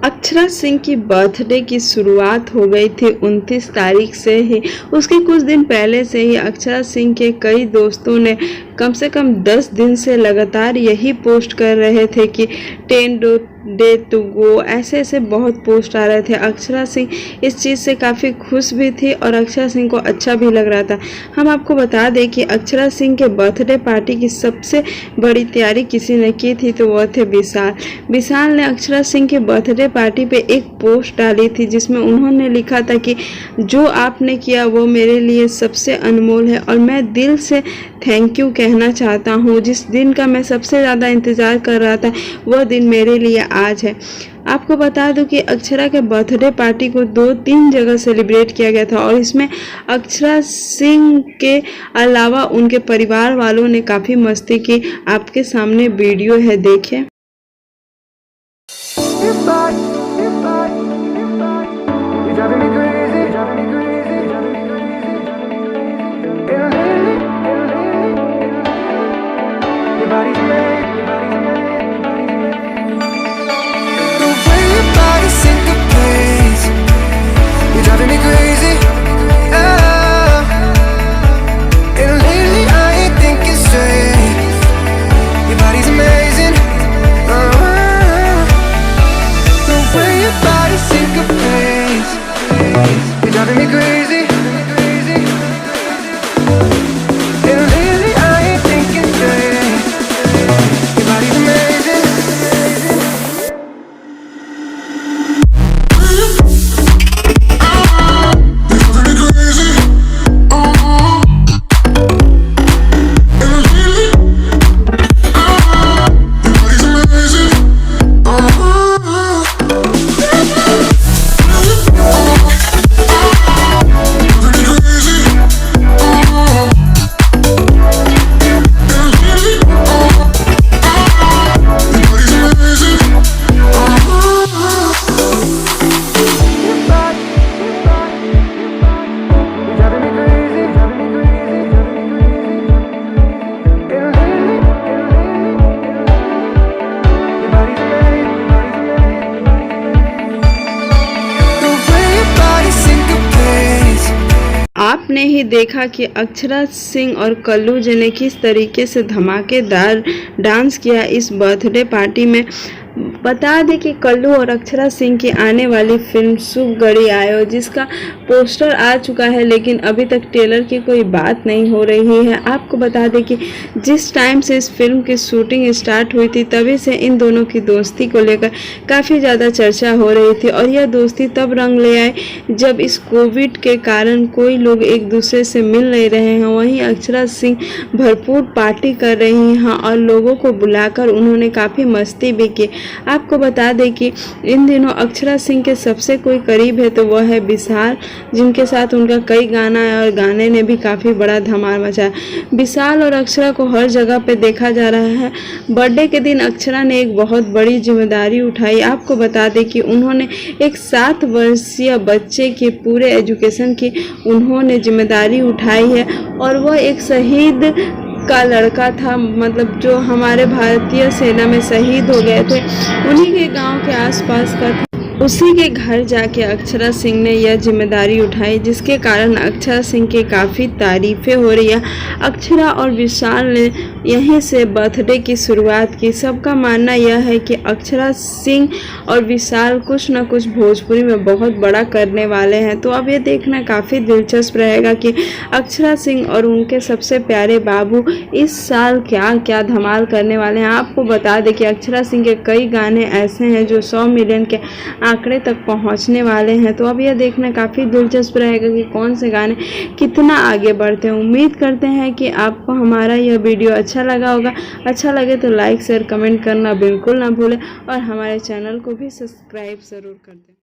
अक्षरा सिंह की बर्थडे की शुरुआत हो गई थी 29 तारीख से ही। उसके कुछ दिन पहले से ही अक्षरा सिंह के कई दोस्तों ने कम से कम 10 दिन से लगातार यही पोस्ट कर रहे थे कि 10 डे टू गो, ऐसे ऐसे बहुत पोस्ट आ रहे थे। अक्षरा सिंह इस चीज़ से काफ़ी खुश भी थी और अक्षरा सिंह को अच्छा भी लग रहा था। हम आपको बता दें कि अक्षरा सिंह के बर्थडे पार्टी की सबसे बड़ी तैयारी किसी ने की थी, तो वह थे विशाल। विशाल ने अक्षरा सिंह के बर्थडे पार्टी पे एक पोस्ट डाली थी जिसमें उन्होंने लिखा था कि जो आपने किया वो मेरे लिए सबसे अनमोल है और मैं दिल से थैंक यू कहना चाहता हूँ। जिस दिन का मैं सबसे ज़्यादा इंतज़ार कर रहा था वह दिन मेरे लिए आज है। आपको बता दूं कि अक्षरा के बर्थडे पार्टी को 2-3 जगह सेलिब्रेट किया गया था और इसमें अक्षरा सिंह के अलावा उनके परिवार वालों ने काफ़ी मस्ती की। आपके सामने वीडियो है, देखिए। You're driving me crazy. And lately I ain't thinking straight. Your body's amazing. You're driving me crazy. And lately, your body's amazing. आपने ही देखा कि अक्षरा सिंह और कल्लू जी ने किस तरीके से धमाकेदार डांस किया इस बर्थडे पार्टी में। बता दें कि कल्लू और अक्षरा सिंह की आने वाली फिल्म शुभ घड़ी आयो जिसका पोस्टर आ चुका है, लेकिन अभी तक ट्रेलर की कोई बात नहीं हो रही है। आपको बता दें कि जिस टाइम से इस फिल्म की शूटिंग स्टार्ट हुई थी तभी से इन दोनों की दोस्ती को लेकर काफ़ी ज़्यादा चर्चा हो रही थी और यह दोस्ती तब रंग ले आए जब इस कोविड के कारण कोई लोग एक दूसरे से मिल नहीं रहे हैं। वहीं अक्षरा सिंह भरपूर पार्टी कर रही हैं और लोगों को बुलाकर उन्होंने काफ़ी मस्ती भी की। आपको बता दें कि इन दिनों अक्षरा सिंह के सबसे कोई करीब है तो वह है विशाल, जिनके साथ उनका कई गाना है और गाने ने भी काफ़ी बड़ा धमाल मचाया। विशाल और अक्षरा को हर जगह पे देखा जा रहा है। बर्थडे के दिन अक्षरा ने एक बहुत बड़ी जिम्मेदारी उठाई। आपको बता दें कि उन्होंने एक 7 वर्षीय बच्चे के पूरे एजुकेशन की उन्होंने जिम्मेदारी उठाई है और वह एक शहीद का लड़का था, मतलब जो हमारे भारतीय सेना में शहीद हो गए थे, उन्हीं के गांव के आसपास का था। उसी के घर जाके अक्षरा सिंह ने यह जिम्मेदारी उठाई जिसके कारण अक्षरा सिंह की काफ़ी तारीफ़ें हो रही है। अक्षरा और विशाल ने यहीं से बर्थडे की शुरुआत की। सबका मानना यह है कि अक्षरा सिंह और विशाल कुछ न कुछ भोजपुरी में बहुत बड़ा करने वाले हैं। तो अब ये देखना काफ़ी दिलचस्प रहेगा कि अक्षरा सिंह और उनके सबसे प्यारे बाबू इस साल क्या क्या धमाल करने वाले हैं। आपको बता दें कि अक्षरा सिंह के कई गाने ऐसे हैं जो 100 मिलियन के आंकड़े तक पहुंचने वाले हैं। तो अब यह देखना काफ़ी दिलचस्प रहेगा कि कौन से गाने कितना आगे बढ़ते हैं। उम्मीद करते हैं कि आपको हमारा यह वीडियो अच्छा लगा होगा। अच्छा लगे तो लाइक शेयर कमेंट करना बिल्कुल ना भूलें और हमारे चैनल को भी सब्सक्राइब ज़रूर कर दें।